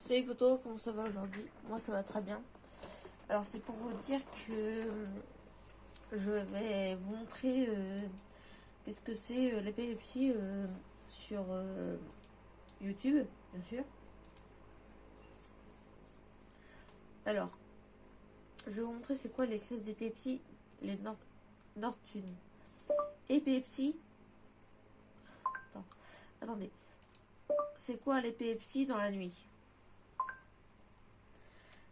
Salut poto, comment ça va aujourd'hui? Moi ça va très bien. Alors c'est pour vous dire que je vais vous montrer qu'est-ce que c'est l'épilepsie sur YouTube, bien sûr. Alors, je vais vous montrer c'est quoi les crises d'épilepsie, les nocturnes. Épilepsie. Attendez. C'est quoi l'épilepsie dans la nuit?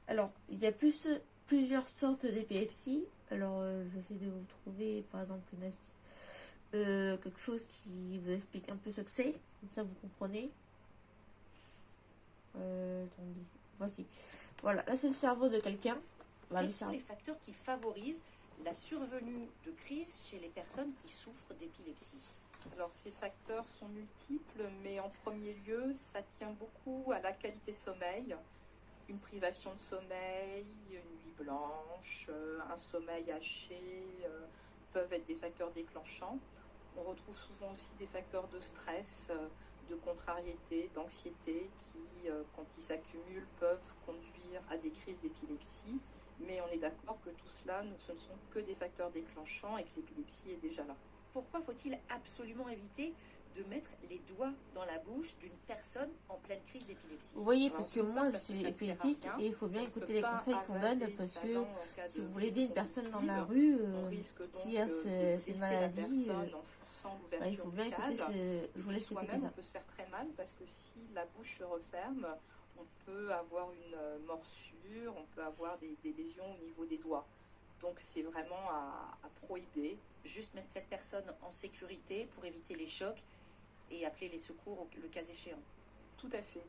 Alors, il y a plusieurs sortes d'épilepsie. Alors, j'essaie de vous trouver, par exemple, quelque chose qui vous explique un peu ce que c'est. Comme ça, vous comprenez. Attendez. Voici. Voilà, là, c'est le cerveau de quelqu'un. Voilà, Quels sont les facteurs qui favorisent la survenue de crises chez les personnes qui souffrent d'épilepsie? Alors ces facteurs sont multiples, mais en premier lieu, ça tient beaucoup à la qualité sommeil. Une privation de sommeil, une nuit blanche, un sommeil haché peuvent être des facteurs déclenchants. On retrouve souvent aussi des facteurs de stress, de contrariété, d'anxiété qui, quand ils s'accumulent, peuvent conduire à des crises d'épilepsie. Mais on est d'accord que tout cela, ce ne sont que des facteurs déclenchants et que l'épilepsie est déjà là. Pourquoi faut-il absolument éviter de mettre les doigts dans la bouche d'une personne en pleine crise d'épilepsie? Vous voyez, parce que moi je suis épileptique et il faut bien écouter les conseils qu'on donne parce que si vous voulez aider une personne dans la rue qui a ces maladies, il faut bien écouter je vous laisse écouter ça. On peut se faire très mal parce que si la bouche se referme, on peut avoir une morsure, on peut avoir des lésions au niveau des doigts. Donc c'est vraiment à prohiber. Juste mettre cette personne en sécurité pour éviter les chocs et appeler les secours le cas échéant. Tout à fait.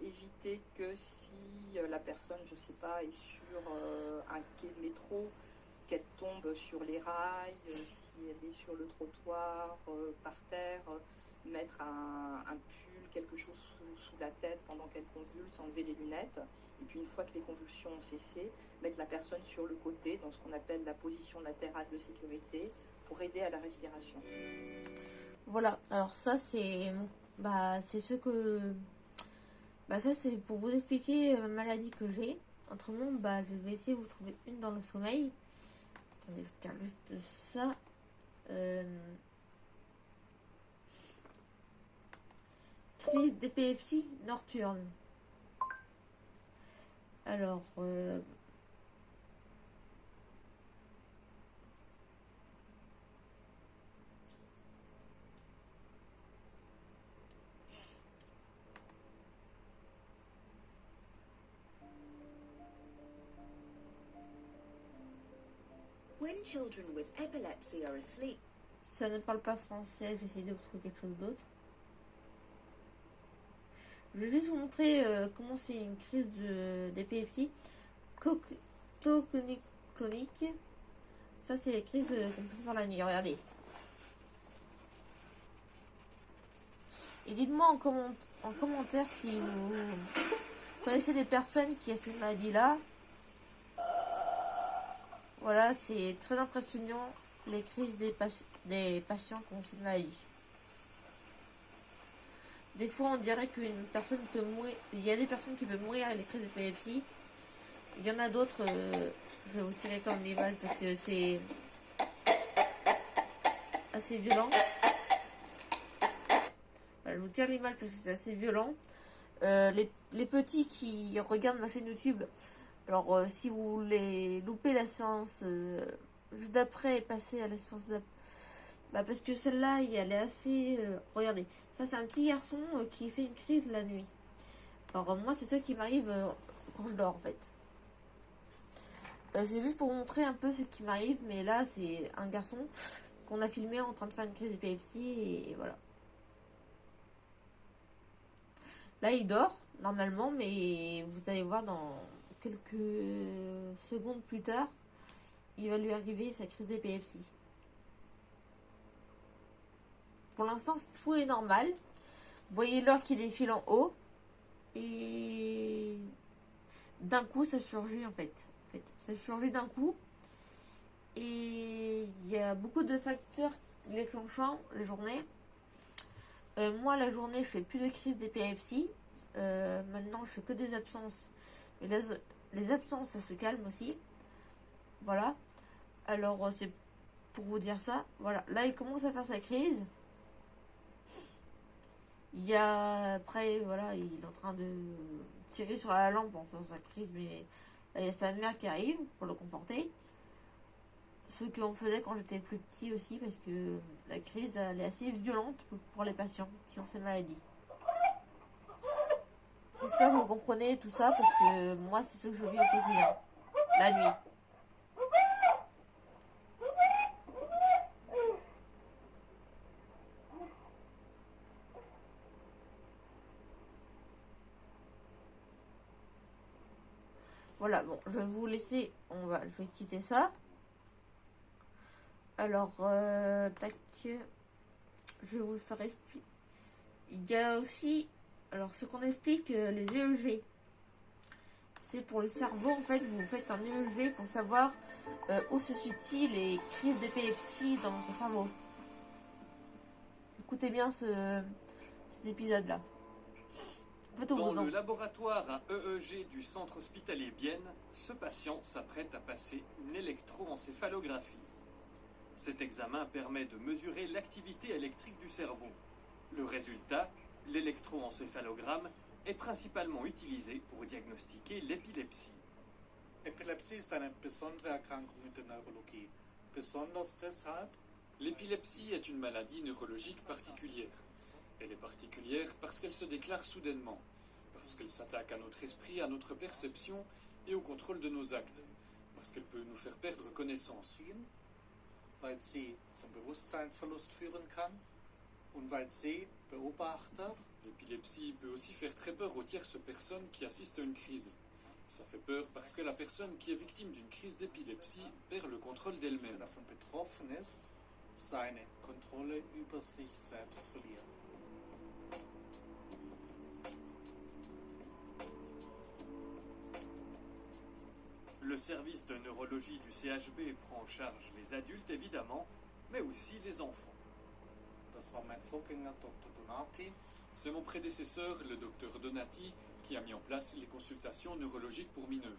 Éviter que si la personne, je ne sais pas, est sur un quai de métro, qu'elle tombe sur les rails, si elle est sur le trottoir, par terre, mettre un pull, quelque chose sous la tête pendant qu'elle convulse, enlever les lunettes. Et puis une fois que les convulsions ont cessé, mettre la personne sur le côté, dans ce qu'on appelle la position latérale de sécurité, pour aider à la respiration. Voilà, alors ça c'est c'est ce que ça c'est pour vous expliquer la maladie que j'ai. Autrement, je vais essayer de vous trouver une dans le sommeil. Attendez, je regarde juste ça. Crise d'épilepsie nocturne. Alors, When children with epilepsy are asleep, ça ne parle pas français, j'essaie de vous trouver quelque chose d'autre. Je vais juste vous montrer comment c'est une crise d'épilepsie clonique. Ça, c'est les crises qu'on peut faire la nuit. Regardez. Et dites-moi en commentaire si vous connaissez des personnes qui ont cette maladie-là. Voilà, c'est très impressionnant les crises des patients qui ont cette maladie. Des fois, on dirait qu'une personne peut mourir. Il y a des personnes qui peuvent mourir avec les crises d'épilepsie. Il y en a d'autres, je vais vous tirer comme l'image parce que c'est assez violent. Voilà, je vous tire l'image parce que c'est assez violent. Les petits qui regardent ma chaîne YouTube, alors si vous voulez louper la séance juste d'après et passer à la séance d'après, parce que celle-là, elle est assez... regardez, ça c'est un petit garçon qui fait une crise la nuit. Alors moi, c'est ça qui m'arrive quand je dors en fait. C'est juste pour vous montrer un peu ce qui m'arrive, mais là, c'est un garçon qu'on a filmé en train de faire une crise d'épilepsie et voilà. Là, il dort normalement, mais vous allez voir dans quelques secondes plus tard, il va lui arriver sa crise d'épilepsie. Pour l'instant, tout est normal. Vous voyez l'heure qui défile en haut. Et d'un coup, ça surgit en fait. Ça surgit d'un coup. Et il y a beaucoup de facteurs déclenchants la journée. Moi, la journée, je fais plus de crise d'épilepsie. Maintenant, je fais que des absences. Mais les absences, ça se calme aussi. Voilà. Alors, c'est pour vous dire ça. Voilà. Là, il commence à faire sa crise. Il y a... Après, voilà, il est en train de tirer sur la lampe en faisant sa crise. Mais là, il y a sa mère qui arrive pour le conforter. Ce qu'on faisait quand j'étais plus petit aussi. Parce que la crise, elle est assez violente pour les patients qui ont ces maladies. J'espère que vous comprenez tout ça parce que moi c'est ce que je vis au quotidien, la nuit. Voilà, bon, je vais vous laisser, je vais quitter ça. Alors, tac, je vais vous faire expliquer. Il y a aussi, alors ce qu'on explique, les EEG. C'est pour le cerveau, en fait, vous faites un EEG pour savoir où se situent les crises d'épilepsie dans votre cerveau. Écoutez bien cet épisode-là. En fait, Dans le laboratoire à EEG du centre hospitalier Bienne, ce patient s'apprête à passer une électroencéphalographie. Cet examen permet de mesurer l'activité électrique du cerveau. Le résultat, l'électroencéphalogramme, est principalement utilisé pour diagnostiquer l'épilepsie. Epilepsie ist eine besondere Erkrankung in der Neurologie. Besonders deshalb, L'épilepsie est une maladie neurologique particulière. Elle est particulière parce qu'elle se déclare soudainement, parce qu'elle s'attaque à notre esprit, à notre perception et au contrôle de nos actes, parce qu'elle peut nous faire perdre connaissance. weil sie zum Bewusstseinsverlust führen kann und weil sie Beobachter L'épilepsie peut aussi faire très peur aux tierces personnes qui assistent à une crise. Ça fait peur parce que la personne qui est victime d'une crise d'épilepsie perd le contrôle d'elle-même. davon betroffen ist, seine Kontrolle über sich selbst verliert. Le service de neurologie du CHB prend en charge les adultes évidemment, mais aussi les enfants. Das war mein Vorgänger Dr. Donati. C'est mon prédécesseur, le docteur Donati, qui a mis en place les consultations neurologiques pour mineurs.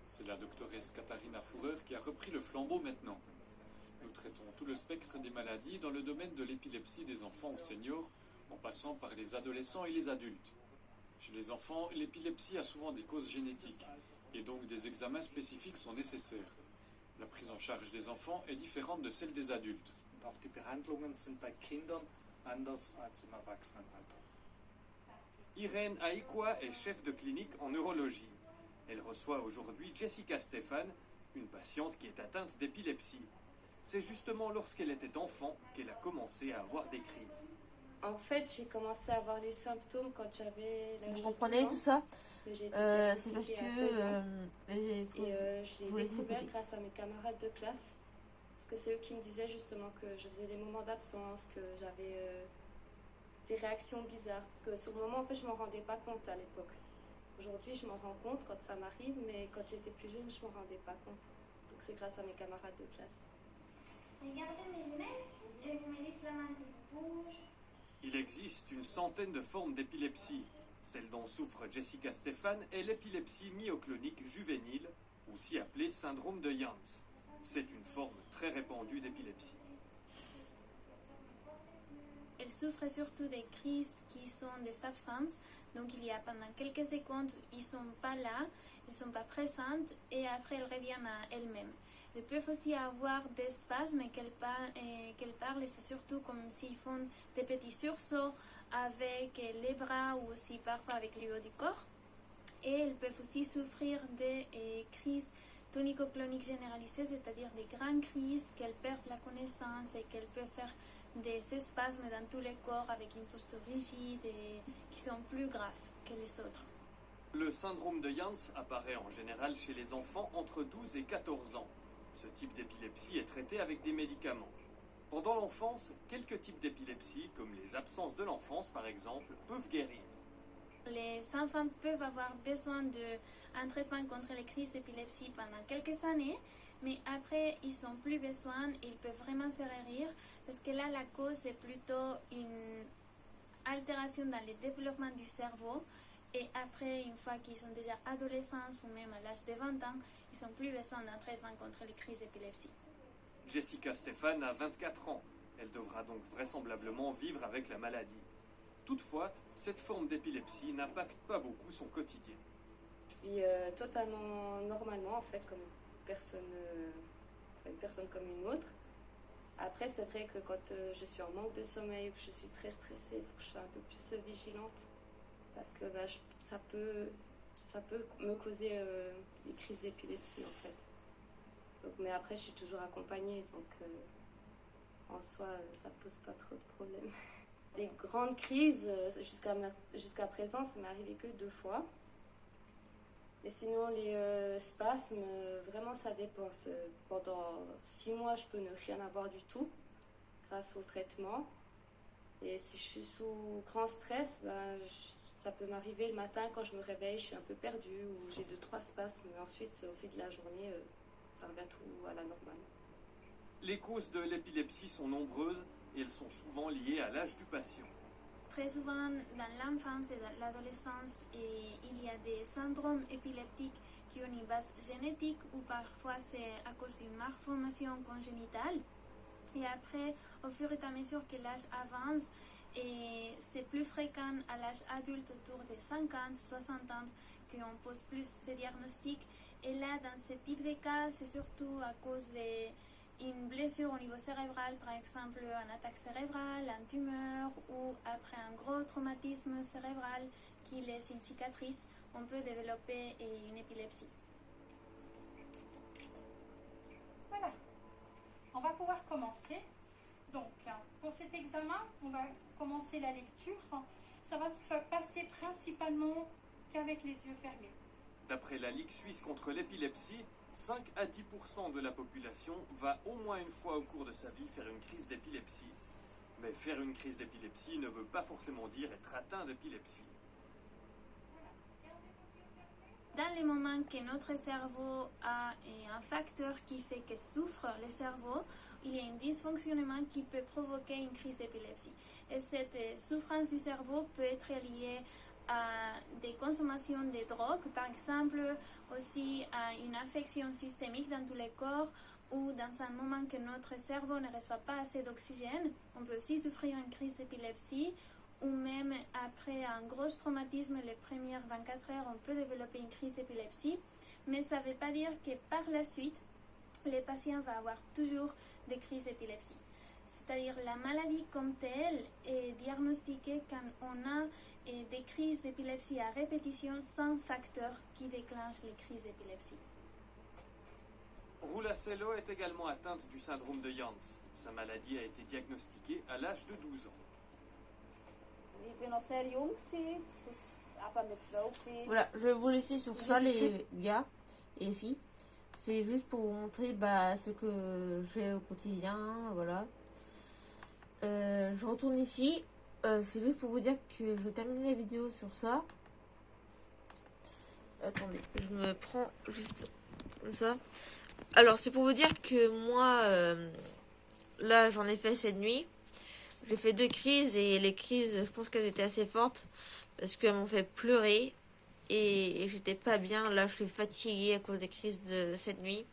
C'est la doctoresse Katharina Fourer qui a repris le flambeau maintenant. Nous traitons tout le spectre des maladies dans le domaine de l'épilepsie des enfants aux seniors, en passant par les adolescents et les adultes. Chez les enfants, l'épilepsie a souvent des causes génétiques, et donc des examens spécifiques sont nécessaires. La prise en charge des enfants est différente de celle des adultes. Und auch die Behandlungen sind bei Kindern anders als im Erwachsenenalter. Irène Aïkwa est chef de clinique en neurologie. Elle reçoit aujourd'hui Jessica Stéphane, une patiente qui est atteinte d'épilepsie. C'est justement lorsqu'elle était enfant qu'elle a commencé à avoir des crises. En fait, j'ai commencé à avoir les symptômes quand j'avais l'âge Vous de comprenez 10 ans, tout ça que j'ai été C'est parce diagnostiquée à 16 ans. que Je vous l'ai les découvert écoutez. grâce à mes camarades de classe. Parce que c'est eux qui me disaient justement que je faisais des moments d'absence, que j'avais des réactions bizarres. Parce que sur le moment, en fait, je m'en rendais pas compte à l'époque. Aujourd'hui, je m'en rends compte quand ça m'arrive, mais quand j'étais plus jeune, je m'en rendais pas compte. Donc c'est grâce à mes camarades de classe. Regardez mes lunettes, et vous me dites la main qui bouge. Il existe une centaine de formes d'épilepsie. Celle dont souffre Jessica Stéphane est l'épilepsie myoclonique juvénile, aussi appelée syndrome de Jans. C'est une forme très répandue d'épilepsie. Elle souffre surtout des crises qui sont des absences. Donc il y a pendant quelques secondes, ils ne sont pas là, ils ne sont pas présentes et après elles reviennent à elles-mêmes. Elles peuvent aussi avoir des spasmes qu'elles parlent et c'est surtout comme s'ils font des petits sursauts avec les bras ou aussi parfois avec le haut du corps. Et elles peuvent aussi souffrir des crises tonico-cloniques généralisées, c'est-à-dire des grandes crises qu'elles perdent la connaissance et qu'elles peuvent faire des spasmes dans tout le corps avec une posture rigide et qui sont plus graves que les autres. Le syndrome de Jans apparaît en général chez les enfants entre 12 et 14 ans. Ce type d'épilepsie est traité avec des médicaments. Pendant l'enfance, quelques types d'épilepsie, comme les absences de l'enfance par exemple, peuvent guérir. Les enfants peuvent avoir besoin d'un traitement contre les crises d'épilepsie pendant quelques années, mais après ils n'ont plus besoin, ils peuvent vraiment se guérir parce que là la cause est plutôt une altération dans le développement du cerveau Et après, une fois qu'ils sont déjà adolescents ou même à l'âge de 20 ans, ils n'ont plus besoin d'un traitement contre les crises d'épilepsie. Jessica Stéphane a 24 ans. Elle devra donc vraisemblablement vivre avec la maladie. Toutefois, cette forme d'épilepsie n'impacte pas beaucoup son quotidien. Je vis totalement normalement, en fait, comme une personne comme une autre. Après, c'est vrai que quand je suis en manque de sommeil ou que je suis très stressée, il faut que je sois un peu plus vigilante. Parce que ça peut me causer des crises d'épilepsie, en fait. Donc, mais après, je suis toujours accompagnée, donc en soi, ça ne pose pas trop de problèmes. Des grandes crises, jusqu'à présent, ça m'est arrivé que 2 fois. Et sinon, les spasmes, vraiment, ça dépend. Pendant 6 mois, je peux ne rien avoir du tout, grâce au traitement. Et si je suis sous grand stress, ça peut m'arriver le matin, quand je me réveille, je suis un peu perdue, ou j'ai 2-3 spasmes. Mais ensuite, au fil de la journée, ça revient tout à la normale. Les causes de l'épilepsie sont nombreuses et elles sont souvent liées à l'âge du patient. Très souvent, dans l'enfance et dans l'adolescence, il y a des syndromes épileptiques qui ont une base génétique ou parfois c'est à cause d'une malformation congénitale. Et après, au fur et à mesure que l'âge avance, et c'est plus fréquent à l'âge adulte autour de 50, 60 ans qu'on pose plus ces diagnostics. Et là, dans ce type de cas, c'est surtout à cause d'une blessure au niveau cérébral, par exemple une attaque cérébrale, une tumeur ou après un gros traumatisme cérébral qui laisse une cicatrice, on peut développer une épilepsie. Voilà, on va pouvoir commencer. Donc, pour cet examen, on va commencer la lecture. Ça va se passer principalement qu'avec les yeux fermés. D'après la Ligue suisse contre l'épilepsie, 5 à 10% de la population va au moins une fois au cours de sa vie faire une crise d'épilepsie. Mais faire une crise d'épilepsie ne veut pas forcément dire être atteint d'épilepsie. Dans les moments que notre cerveau a un facteur qui fait que souffre le cerveau, il y a un dysfonctionnement qui peut provoquer une crise d'épilepsie. Et cette souffrance du cerveau peut être liée à des consommations de drogues, par exemple aussi à une infection systémique dans tous les corps ou dans un moment que notre cerveau ne reçoit pas assez d'oxygène. On peut aussi souffrir une crise d'épilepsie ou même après un gros traumatisme, les premières 24 heures, on peut développer une crise d'épilepsie. Mais ça ne veut pas dire que par la suite, les patients vont avoir toujours des crises d'épilepsie. C'est-à-dire la maladie comme telle est diagnostiquée quand on a des crises d'épilepsie à répétition sans facteur qui déclenche les crises d'épilepsie. Rula Sello est également atteinte du syndrome de Jans. Sa maladie a été diagnostiquée à l'âge de 12 ans. Voilà, je vais vous laisser sur ça les gars et les filles. C'est juste pour vous montrer ce que j'ai au quotidien, voilà. Je retourne ici. C'est juste pour vous dire que je termine la vidéo sur ça. Attendez, je me prends juste comme ça. Alors, c'est pour vous dire que moi, là, j'en ai fait cette nuit. J'ai fait 2 crises et les crises, je pense qu'elles étaient assez fortes parce qu'elles m'ont fait pleurer et j'étais pas bien. Là, je suis fatiguée à cause des crises de cette nuit.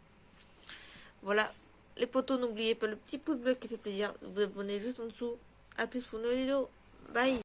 Voilà. Les potos, n'oubliez pas le petit pouce bleu qui fait plaisir. Vous abonnez juste en dessous. A plus pour nos vidéos. Bye.